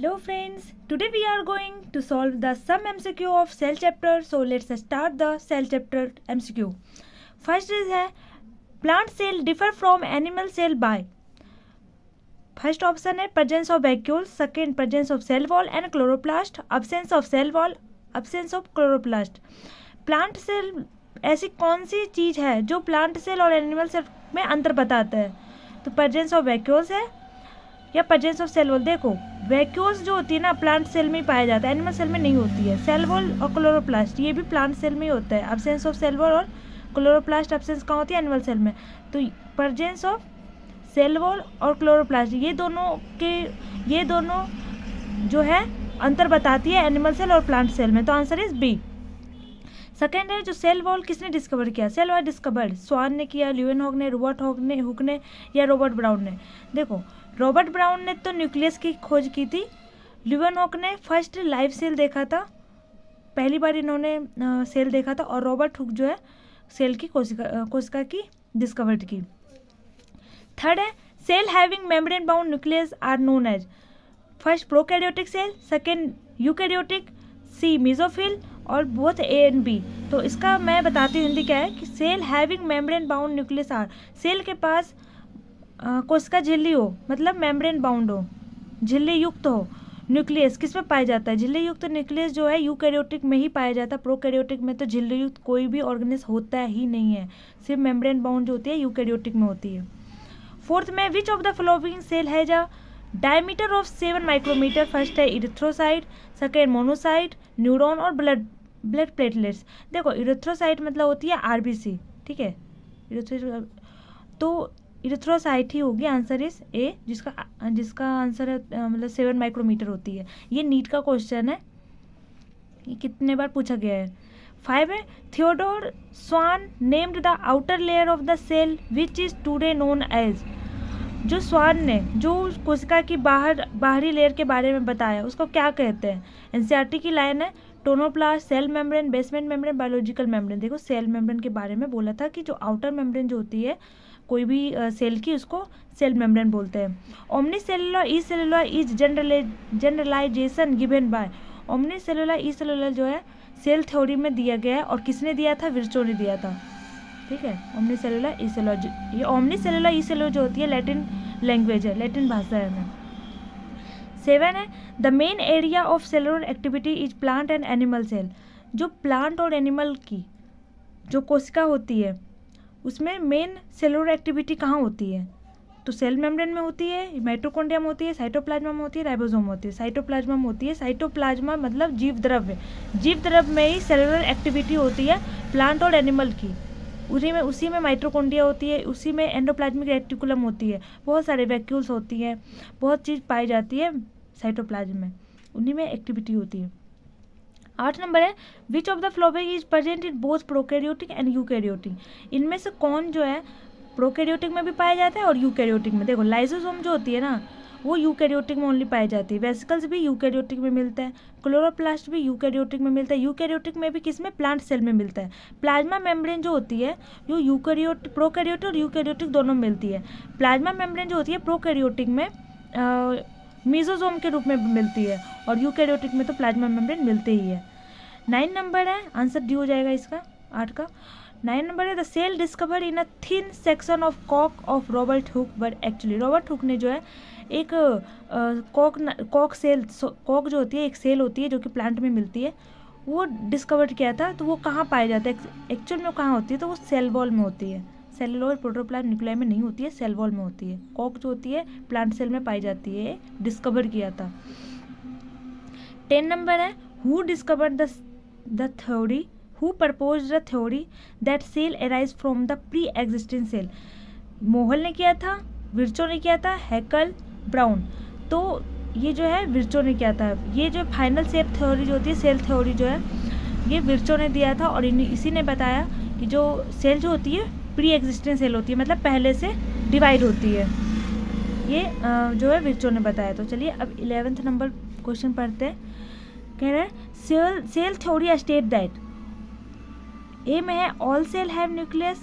Hello friends, today we are going to solve the sum MCQ of cell chapter. So let's start the cell chapter MCQ. First is है plant cell differ from animal cell by. First option है presence of vacuoles, second presence of cell wall and chloroplast, absence of cell wall, absence of chloroplast. Plant cell ऐसी कौन सी चीज़ है जो plant cell और animal cell में अंतर बताता है? तो प्रेजेंस ऑफ वैक्यूल्स है या प्रेजेंस ऑफ सेल वॉल. देखो वैक्यूल्स जो होती है ना प्लांट सेल में ही पाया जाता है, एनिमल सेल में नहीं होती है. सेल वॉल और क्लोरोप्लास्ट ये भी प्लांट सेल में ही होता है. एब्सेंस ऑफ सेल वॉल और क्लोरोप्लास्ट एब्सेंस कहाँ होती है? एनिमल सेल में. तो प्रेजेंस ऑफ सेल वॉल और क्लोरोप्लास्ट ये दोनों जो है अंतर बताती है एनिमल सेल और प्लांट सेल में. तो आंसर इज बी. सेकेंड है जो सेल वॉल किसने डिस्कवर किया? सेल वॉल डिस्कवर्ड स्वान ने किया, ल्यूवेनहॉक ने, रॉबर्ट हुक ने या रॉबर्ट ब्राउन ने. देखो रॉबर्ट ब्राउन ने तो न्यूक्लियस की खोज की थी, ल्यूवेनहॉक ने फर्स्ट लाइव सेल देखा था, पहली बार इन्होंने सेल देखा था, और रॉबर्ट हुक जो है सेल की कोशिका की डिस्कवर्ड की. थर्ड है cell having membrane bound nucleus are known as. First prokaryotic cell, second eukaryotic, C mesophyll और बोथ ए एंड बी. तो इसका मैं बताती हूँ हिंदी क्या है कि cell having membrane bound nucleus are, cell के पास कोशिका झिल्ली हो, मतलब मेम्ब्रेन बाउंड हो, झिल्ली युक्त हो. न्यूक्लियस किस में पाया जाता है? झिल्ली युक्त न्यूक्लियस जो है यूकैरियोटिक में ही पाया जाता है. प्रोकैरियोटिक में तो झिल्ली युक्त कोई भी ऑर्गेनिज्म होता ही नहीं है, सिर्फ मेम्ब्रेन बाउंड जो होती है यूकैरियोटिक में होती है. फोर्थ में which of the following cell has a diameter of 7 micrometre. First है इरिथ्रोसाइट, सेकेंड मोनोसाइट, न्यूरॉन और ब्लड प्लेटलेट्स. देखो इरिथ्रोसाइट मतलब होती है आरबीसी, ठीक है. तो इरिथ्रोसाइट ही होगी. आंसर इज ए, जिसका आंसर है मतलब 7 माइक्रोमीटर होती है. ये नीट का क्वेश्चन है, ये कितने बार पूछा गया है. 5 है Theodor Schwann named the outer layer of the cell which is today known as. जो स्वान ने जो कोशिका की बाहरी लेयर के बारे में बताया उसको क्या कहते हैं? एनसीईआरटी की लाइन है tonoplast, cell membrane, basement membrane, biological membrane. देखो सेल मेम्ब्रेन के बारे में बोला था कि जो आउटर मेम्ब्रेन जो होती है कोई भी सेल की, उसको सेल मेम्ब्रेन बोलते हैं. Omni cellular e cellular is generalisation given by. Omni cellular e cellular जो है सेल थ्योरी में दिया गया है, और किसने दिया था? विर्चो ने दिया था, ठीक है. ओमनी सेलुलर ई सेलुलर, ये ओमनी सेलुलर ई सेलुलर जो होती है लैटिन लैंग्वेज है, लैटिन भाषा है. 7 है the main area of cellular activity is plant and animal cell. जो प्लांट और एनिमल की जो कोशिका होती है उसमें मेन सेलुलर एक्टिविटी कहाँ होती है? तो सेल मेम्ब्रेन में होती है, माइटोकॉन्ड्रिया में होती है, साइटोप्लाज्मा में होती है, राइबोसोम में होती है. साइटोप्लाज्मा में होती है. साइटोप्लाज्मा मतलब जीव द्रव्य, जीव द्रव्य में ही सेलुलर एक्टिविटी होती है प्लांट और एनिमल की. उसी में माइटोकॉन्ड्रिया होती है, उसी में एंडोप्लाज्मिक रेटिकुलम होती है, बहुत सारे वैक्यूल्स होती हैं, बहुत चीज़ पाई जाती है साइटोप्लाज्म में, उन्हीं में एक्टिविटी होती है. 8 नंबर है which of the following is present in both prokaryotic and eukaryotic. इनमें से कौन जो है प्रोकैरियोटिक में भी पाया जाता है और यूकैरियोटिक में? देखो लाइसोसोम जो होती है ना वो यूकैरियोटिक में ओनली पाई जाती है. वेसिकल्स भी यूकैरियोटिक में मिलता है, क्लोरोप्लास्ट भी यूकैरियोटिक में मिलता है. यूकैरियोटिक में भी किसमें? प्लांट सेल में मिलता है. प्लाज्मा मेम्ब्रेन जो होती है वो प्रोकैरियोटिक और यूकैरियोटिक दोनों में मिलती है. प्लाज्मा मेम्ब्रेन जो होती है प्रोकैरियोटिक में मेसोसोम के रूप में मिलती है, और यूकैरियोटिक में तो प्लाज्मा मेम्ब्रेन मिलते ही है. 9 नंबर है, आंसर डी हो जाएगा इसका 8 का. 9 नंबर है the cell discover in a thin section of कॉक of Robert Hooke. But actually Robert Hooke ने जो है एक कॉक जो होती है एक सेल होती है जो कि प्लांट में मिलती है, वो डिस्कवर किया था. तो वो कहाँ पाया जाता है एक्चुअल में? कहाँ होती है? तो वो सेल वॉल में होती है. सेलुलोज प्रोटोप्लाज्म न्यूक्लियाई में नहीं होती है, सेल वॉल में होती है. कॉक जो होती है प्लांट सेल में पाई जाती है, डिस्कवर किया था. 10 नंबर है who discovered the theory, who proposed the theory that cell arise from the pre existing cell. Mohl ने किया था, विर्चो ने किया था, हैकल, ब्राउन. तो ये जो है विर्चो ने किया था. ये जो फाइनल शेप थ्योरी जो होती है सेल थ्योरी जो है ये विर्चो ने दिया था, और इसी ने बताया कि जो सेल जो होती है प्री एग्जिस्टिंग सेल होती है, मतलब पहले से डिवाइड होती है. ये जो है विर्चो ने बताया. तो चलिए अब 11th नंबर क्वेश्चन पढ़ते हैं. कह रहे हैं सेल थ्योरी स्टेट दैट. ए में है ऑल सेल हैव न्यूक्लियस.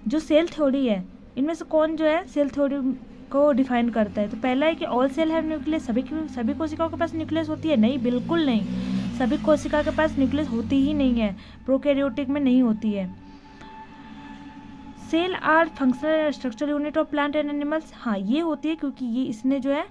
जो सेल थ्योरी है इनमें से कौन जो है सेल थ्योरी को डिफाइन करता है। तो पहला है कि ऑल सेल हैव न्यूक्लियस, सभी कोशिकाओं के पास न्यूक्लियस होती है? नहीं, बिल्कुल नहीं, सभी कोशिका के पास न्यूक्लियस होती ही नहीं है, प्रोकैरियोटिक में नहीं होती है। Cell are functional structural unit of plant and animals, हाँ ये होती है, क्योंकि ये इसने जो है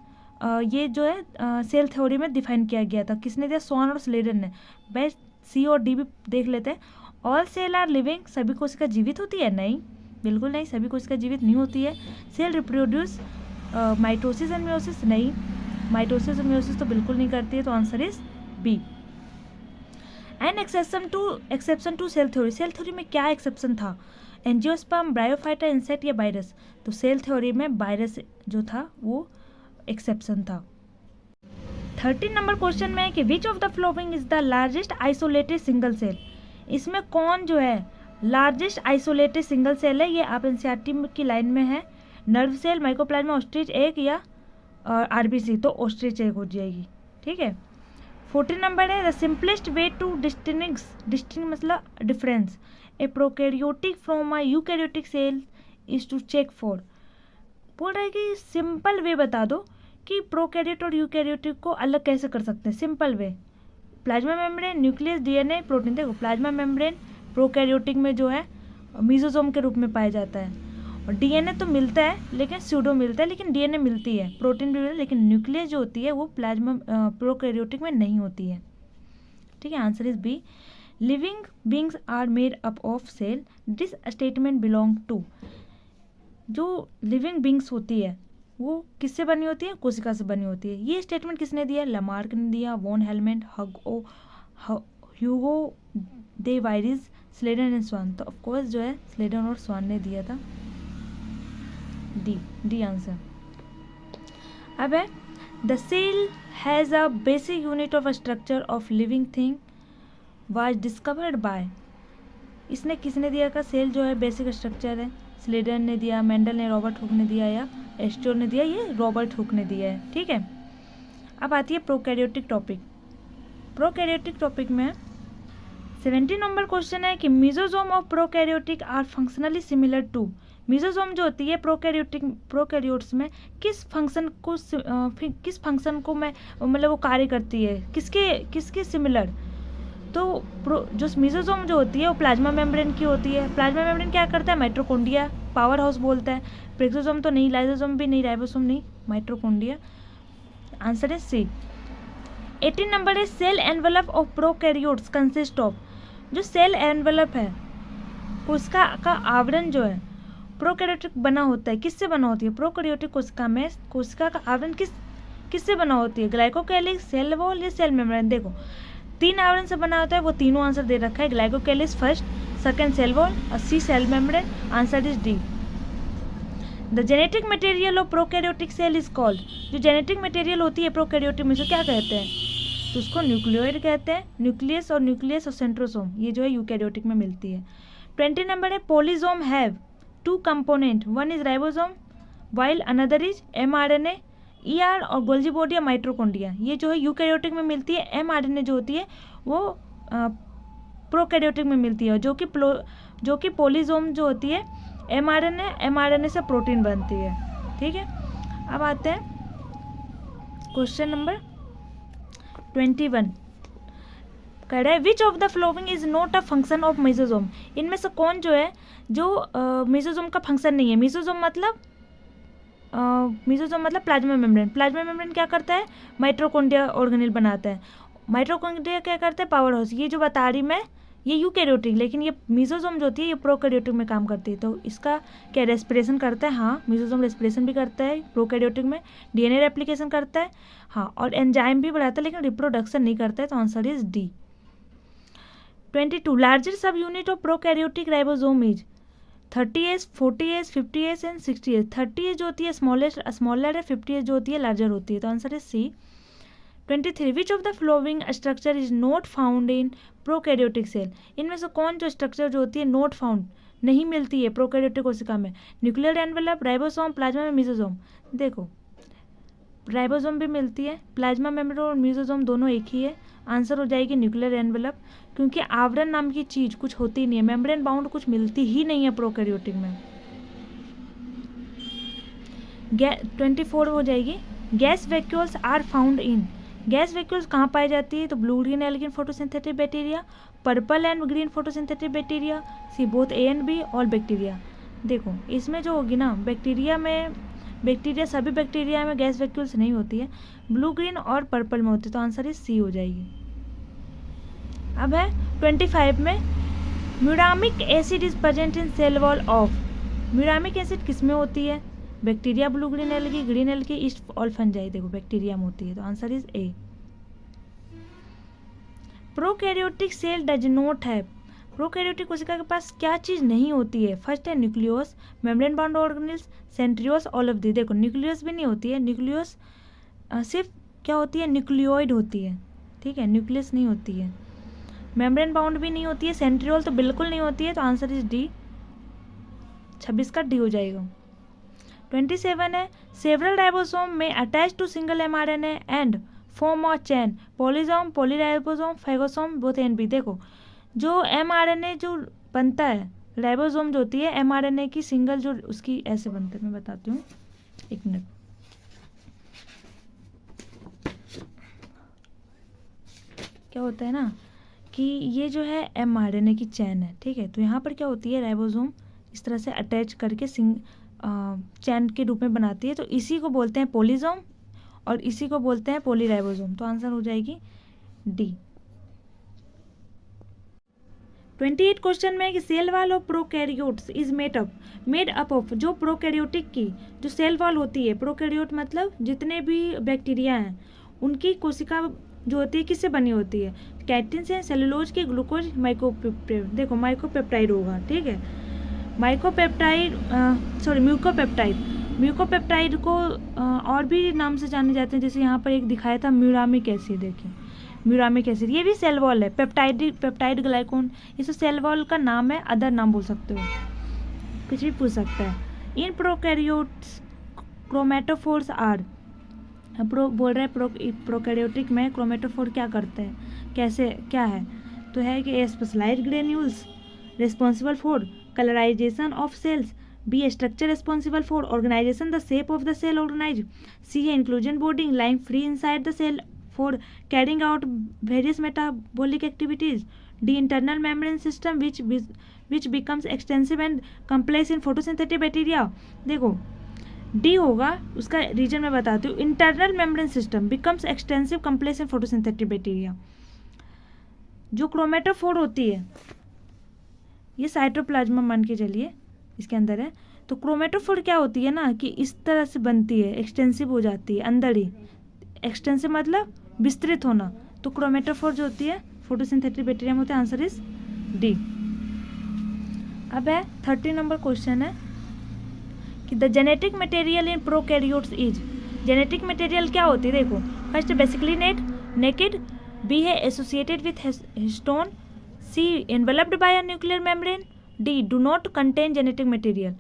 सेल थ्योरी में डिफाइन किया गया था। किसने दिया? स्वान और स्लेडन ने। बेस्ट सी और डी भी देख लेते हैं। ऑल सेल आर लिविंग, सभी कोशिका जीवित होती है? नहीं, बिल्कुल नहीं, सभी कोशिका जीवित नहीं होती है। Cell reproduce mitosis and meiosis, नहीं, माइटोसिस और मियोसिस तो बिल्कुल नहीं करती है, तो answer is B. An exception to cell theory, cell theory में क्या एक्सेप्शन था? एंजियोस्पर्म, ब्रायोफाइटा, इंसेक्ट या वायरस? तो सेल थ्योरी में वायरस जो था वो एक्सेप्शन था। 13 नंबर क्वेश्चन में है कि which of the following is the largest isolated single cell, इसमें कौन जो है लार्जेस्ट आइसोलेटेड सिंगल सेल है? ये आप एनसीईआरटी की लाइन में है। Nerve cell, mycoplasma, ostrich egg या आरबीसी? तो ऑस्ट्रिच एग हो जाएगी, ठीक है। 14 नंबर है the simplest way to distinguish मतलब difference a prokaryotic from a eukaryotic cell is to check for, बोल रहा है कि सिंपल वे बता दो कि प्रोकैरियोट और यूकैरियोटिक को अलग कैसे कर सकते हैं। Simple way, plasma membrane, nucleus, DNA, protein. देखो प्लाज्मा मेम्ब्रेन प्रोकैरियोटिक में जो है मीजोसोम के रूप में पाया जाता है, और डीएनए तो मिलता है लेकिन स्यूडो मिलता है, लेकिन डीएनए मिलती है, प्रोटीन भी मिलता है, लेकिन न्यूक्लियस जो होती है वो प्रोकैरियोटिक में नहीं होती है, ठीक है। Answer is B. Living beings are made up of cell, this statement belong to, जो लिविंग बींग्स होती है वो किससे बनी होती है? कोशिका से बनी होती है। ये स्टेटमेंट किसने दिया? लमार्क ने दिया, von Helmont, Hugo de Vries, Schleiden and Schwann. तो ऑफकोर्स जो है स्लेडन और स्वान ने दिया था, डी आंसर। अब है the cell has a basic unit of structure of living thing was discovered by, इसने किसने दिया का सेल जो है बेसिक स्ट्रक्चर है? स्लेडन ने दिया, मेंडल ने, रॉबर्ट हुक ने दिया या एस्टोर ने दिया? ये रॉबर्ट हुक ने दिया है, ठीक है। अब आती है प्रोकैरियोटिक टॉपिक। प्रोकैरियोटिक टॉपिक में 17 नंबर क्वेश्चन है कि mesosome of prokaryotic are functionally similar to, mesosome जो होती है प्रोकैरियोट्स में किस फंक्शन को मैं मतलब वो कार्य करती है, किसके सिमिलर? तो जो मीजोजोम जो होती है वो प्लाज्मा मेम्ब्रेन की होती है। प्लाज्मा मेम्ब्रेन क्या करता है? माइटोकॉन्ड्रिया, पावर हाउस बोलता है। प्रेक्सोजोम तो नहीं, लाइसोजोम भी नहीं, राइबोसोम नहीं, माइटोकॉन्ड्रिया। आंसर है सी। 18 नंबर है cell envelope of prokaryotes consist of, जो सेल एनवेलप है उसका आवरण जो है प्रोकैरियोटिक बना होता है, किससे बना होती है? प्रोकैरियोटिक कोशिका में कोशिका का आवरण किससे बना होती है? ग्लाइकोकैलिक्स, सेल वॉल या सेल मेम्ब्रेन? देखो 3 आवरण से बना होता है, वो तीनों आंसर दे रखा है। Glycocalyx first, second cell wall और C cell membrane. Answer is D. The genetic material of prokaryotic cell is called, जो जेनेटिक मटेरियल होती है प्रोकैरियोटिक में से क्या कहते हैं? तो उसको न्यूक्लियोइड कहते हैं। न्यूक्लियस और सेंट्रोसोम ये जो है यूकैरियोटिक में मिलती है। 20 नंबर है polysome have 2 component, one is ribosome while another is mRNA, ER और गोल्जी बॉडी या माइटोकॉन्ड्रिया। ये जो है यूकैरियोटिक में मिलती है। mRNA जो होती है वो प्रोकैरियोटिक में मिलती है, जो कि पॉलीजोम जो होती है mRNA से प्रोटीन बनती है, ठीक है। अब आते हैं क्वेश्चन नंबर 21। कह रहा है which of the following is not a function of mesosome, इनमें से कौन जो है जो मेसोजोम का फंक्शन नहीं है? मेसोजोम मतलब प्लाज्मा मेम्ब्रेन। प्लाज्मा मेम्ब्रेन क्या करता है? माइटोकॉन्ड्रिया ऑर्गेनेल बनाता है। माइटोकॉन्ड्रिया क्या करता है? Power house. ये जो बता रही मैं ये यूकैरियोटिक, लेकिन ये मेसोजोम जो होती है ये प्रोकैरियोटिक में काम करती है। तो इसका क्या रेस्पिरेशन करता है? हाँ, मेसोजोम रेस्पिरेशन भी करता है प्रोकैरियोटिक में। डीएनए रेप्लिकेशन करता है, हाँ, और एंजाइम भी बढ़ाता है, लेकिन रिप्रोडक्शन नहीं करता है। तो आंसर इज डी। 22 लार्जर सब unit of prokaryotic ribosome is 30S, 40S, 50S and 60S। 30S जो होती है स्मॉलर है, 50S जो होती है लार्जर होती है। तो आंसर है C. 23 which of the following structure is not found in prokaryotic cell, इनमें से कौन जो स्ट्रक्चर जो होती है नॉट फाउंड नहीं मिलती है प्रोकैरियोटिक कोशिका में? न्यूक्लियर एनवेलप, राइबोसोम, प्लाज्मा में मेसोजोम। देखो राइबोसोम भी मिलती है, प्लाज्मा मेम्ब्रेन और मेसोजोम दोनों एक ही है। आंसर हो जाएगी न्यूक्लियर एनवेलप, क्योंकि आवरण नाम की चीज़ कुछ होती नहीं है, मेम्ब्रेन बाउंड कुछ मिलती ही नहीं है प्रोकैरियोटिक में। 24 हो जाएगी। Gas vacuoles are found in, gas vacuoles कहाँ पाई जाती है? तो blue green algae photosynthetic bacteria, purple and green photosynthetic bacteria, C both A and B, all bacteria. देखो इसमें जो होगी ना, बैक्टीरिया सभी बैक्टीरिया में गैस वैक्यूल्स नहीं होती है, ब्लू ग्रीन और पर्पल में होती है, तो आंसर इज सी हो जाएगी। अब है 25 में, muramic acid is present in cell wall of, muramic acid किस में होती है? Bacteria, blue green algae, green algae, yeast all fungi, देखो बैक्टीरिया में होती है, तो answer is A. Prokaryotic cell does not have, prokaryotic कोशिका के पास क्या चीज़ नहीं होती है? फर्स्ट है nucleus, membrane bound organelles, centrioles, all of the. देखो न्यूक्लियस भी नहीं होती है, न्यूक्लियस सिर्फ क्या होती है? न्यूक्लियोइड होती है, ठीक है, न्यूक्लियस नहीं होती है। मेम्ब्रेन बाउंड भी नहीं होती है, सेंट्रियोल तो बिल्कुल नहीं होती है, तो आंसर इज डी, 26 का डी हो जाएगा। 27 है, सेवरल राइबोसोम में attach to single mRNA and form a chain, polysome, polyribosome, phagosome, both and B. देखो जो mRNA जो बनता है, राइबोसोम जो होती है mRNA की सिंगल जो उसकी ऐसे बनते हैं, मैं बताती हूँ, एक मिनट। क्या होता है ना कि ये जो है mRNA की चैन है, ठीक है, तो यहाँ पर क्या होती है, राइबोसोम इस तरह से अटैच करके चैन के रूप में बनाती है, तो इसी को बोलते हैं पॉलीसोम और इसी को बोलते हैं पॉलीराइबोसोम, तो आंसर हो जाएगी डी। 28 क्वेश्चन में कि cell wall of prokaryotes is made up of, जो प्रोकैरियोटिक की जो सेल वॉल होती है, प्रोकैरियोट मतलब जितने भी बैक्टीरिया हैं उनकी कोशिका जो होती है किससे बनी होती है? कैटिन से, सेलुलोज की, ग्लूकोज, माइक्रोपेप्टाइड, देखो माइक्रोपेप्टाइड होगा, ठीक है, माइक्रोपेप्टाइड म्यूकोपेप्टाइड को और भी नाम से जाने जाते हैं, जैसे यहाँ पर एक दिखाया था म्यूरामिक एसिड, देखिए म्यूरामिक एसिड, ये भी सेल वॉल है, पेप्टाइड ग्लाइकोन, इसे सेल वॉल का नाम है, अदर नाम बोल सकते हो, कुछ भी पूछ सकता है। इन प्रोकैरियोट्स क्रोमेटोफोर्स आर, बोल रहे हैं प्रोकैरियोटिक में क्रोमेटोफोर क्या करते हैं, कैसे क्या है? तो है कि specialised granules responsible for colourisation of cells, B structure responsible for organisation the shape of the cell organise, C है इंक्लूजन बोर्डिंग lying free inside the cell for carrying out various metabolic activities, D internal membrane system which becomes extensive and complex in photosynthetic bacteria. देखो D होगा, उसका reason मैं बताती हूँ, internal membrane system becomes extensive complex in photosynthetic bacteria. जो chromatophore होती है ये साइटोप्लाज्मा मान के चलिए इसके अंदर है, तो क्रोमेटोफोर क्या होती है ना कि इस तरह से बनती है, एक्सटेंसिव हो जाती है अंदर ही, एक्सटेंसिव मतलब विस्तृत होना, तो क्रोमेटोफोर जो होती है फोटोसिंथेटिक बैक्टीरिया में होती है, आंसर इज डी। अब है 30 नंबर क्वेश्चन है कि the genetic material in prokaryotes is, genetic material क्या होती है? देखो फर्स्ट बेसिकली नेकेड, बी है associated with histone, C enveloped by a nuclear membrane, D do not contain genetic material.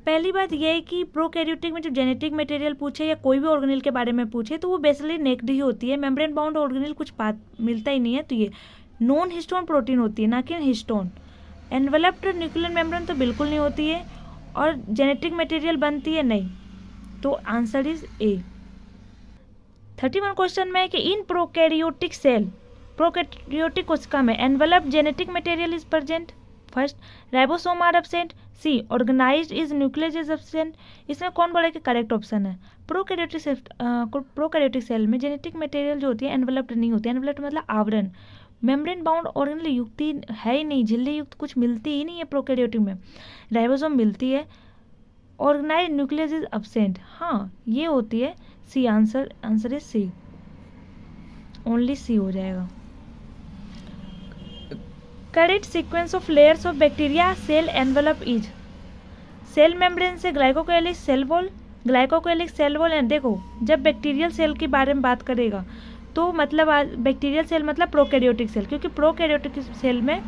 पहली बात यह है कि प्रोकैरियोटिक में जो जेनेटिक मटेरियल पूछे या कोई भी ऑर्गेनेल के बारे में पूछे तो वो बेसिकली नेक्ड ही होती है, मेम्ब्रेन बाउंड ऑर्गेनेल कुछ मिलता ही नहीं है, तो ये नॉन हिस्टोन प्रोटीन होती है ना कि हिस्टोन। एनवेलप्ड न्यूक्लियर मेम्ब्रेन तो बिल्कुल नहीं होती है, और जेनेटिक मटेरियल बनती है नहीं, तो आंसर इज ए। 31 क्वेश्चन में है कि इन प्रोकैरियोटिक सेल, प्रोकैरियोटिक कोशिका में envelope genetic material is present, first ribosome are absent, C organised is nucleus is absent. इसमें कौन बोला कि करेक्ट ऑप्शन है? प्रोकैरियोटिक सेल में जेनेटिक मटेरियल जो होती है एनवेलप्ड नहीं होती है, एनवेलप्ड मतलब आवरण, मेम्ब्रेन बाउंड ऑर्गेनेल युक्ति है ही नहीं, झिल्ली युक्त कुछ मिलती ही नहीं है प्रोकैरियोटिक में, राइबोसोम मिलती है, ऑर्गेनाइज्ड न्यूक्लियस इज एब्सेंट, हाँ ये होती है, C answer is C, only C हो जाएगा। Correct sequence of layers of bacteria cell envelope is, cell membrane से glycocalyx cell wall, glycocalyx cell wall, and देखो जब बैक्टीरियल सेल के बारे में बात करेगा तो मतलब बैक्टीरियल सेल मतलब प्रोकैरियोटिक सेल, क्योंकि प्रोकैरियोटिक सेल में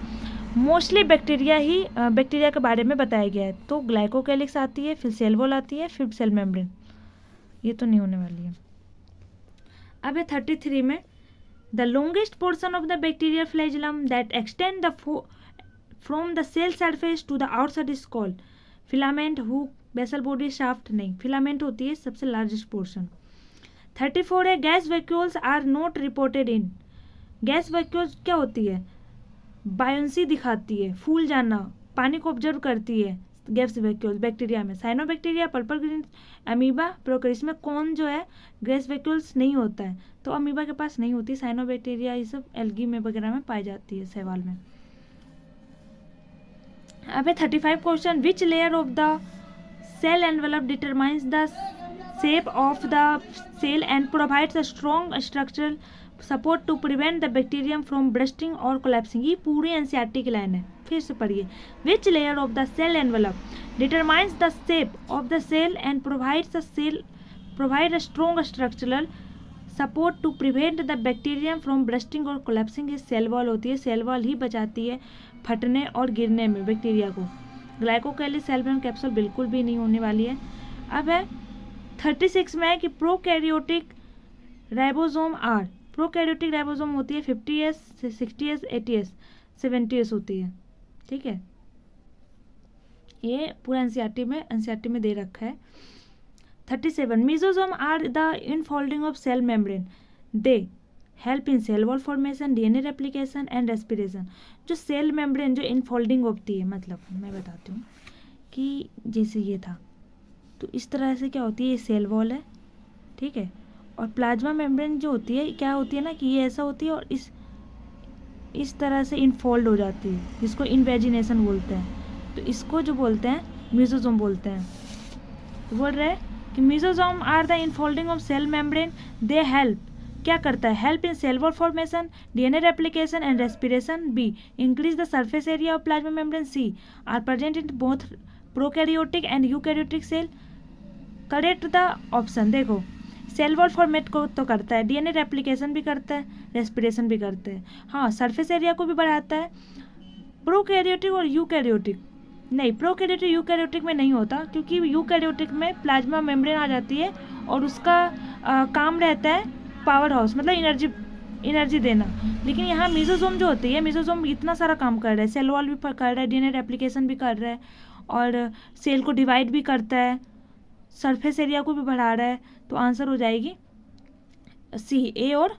मोस्टली बैक्टीरिया के बारे में बताया गया है, तो ग्लाइकोकेलिक्स आती है, फिर सेल वॉल आती है, फिर सेल मेम्ब्रेन, ये तो नहीं होने वाली है। अब है 33 में, the longest portion of the bacterial flagellum that extend from the cell surface to the outside is called filament, basal body shaft नहीं, फिलामेंट होती है सबसे लार्जेस्ट पोर्शन। 34 है gas vacuoles are not reported in. Gas vacuoles क्या होती है, buoyancy दिखाती है, फूल जाना, पानी को ऑब्जर्व करती है गैस वैक्यूल्स बैक्टीरिया में। Cyanobacteria, purple green, amoeba, prokaryotes में कौन जो है गैस वैक्यूल्स नहीं होता है, तो अमीबा के पास नहीं होती, साइनोबैक्टीरिया ये सब एल्गी में वगैरह में पाई जाती है, शैवाल में। अब है 35 question, which layer of the cell envelope determines the shape of the cell and provides a strong structural support to prevent the bacterium from bursting or collapsing। ये पूरी एनसीईआरटी की लाइन है, फिर से पढ़िए। which layer of the cell envelope determines the shape of the cell and provide a strong structural support to prevent the bacterium from bursting or collapsing। ये cell wall होती है, सेल वॉल ही बचाती है फटने और गिरने में बैक्टीरिया को। ग्लाइकोकेली सेल मेम्ब्रेन कैप्सूल बिल्कुल भी नहीं होने वाली है। अब है 36 में है कि prokaryotic ribosome are. Prokaryotic ribosome होती है 50S, 60S, 80S, 70S होती है, ठीक है। ये पूरा एनसीईआरटी में दे रखा है। 37 mesosome are the infolding of cell membrane, they help in cell wall formation, DNA replication and respiration. जो सेल मेम्ब्रेन जो इनफोल्डिंग होती है, मतलब मैं बताती हूँ कि जैसे ये था, तो इस तरह से क्या होती है, ये सेल वॉल है, ठीक है, और प्लाज्मा मेम्ब्रेन जो होती है क्या होती है ना कि ये ऐसा होती है और इस तरह से इनफोल्ड हो जाती है, जिसको इन्वेजिनेशन बोलते हैं। तो इसको जो बोलते हैं मेसोसोम बोलते हैं। तो बोल रहे हैं कि mesosome are the infolding of cell membrane, they help, क्या करता है, help in cell wall formation, DNA replication and respiration. B increase the surface area of plasma membrane. C are present in both prokaryotic and eukaryotic cell. Correct the option. देखो cell wall format को तो करता है, DNA replication भी करता है, respiration भी करते हैं, हाँ सरफेस एरिया को भी बढ़ाता है। प्रोकैरियोटिक और यूकैरियोटिक नहीं, प्रोकैरियोटिक यूकैरियोटिक में नहीं होता, क्योंकि यूकैरियोटिक में प्लाज्मा मेम्ब्रेन आ जाती है और उसका काम रहता है पावर हाउस, मतलब एनर्जी देना। लेकिन यहाँ मेसोसोम जो होती है, मेसोसोम इतना सारा काम कर रहा है, सेल वॉल भी कर रहा है, डीएनए रेप्लिकेशन भी कर रहा है और सेल को डिवाइड भी करता है, सरफेस एरिया को भी बढ़ा रहा है। तो आंसर हो जाएगी सी, ए और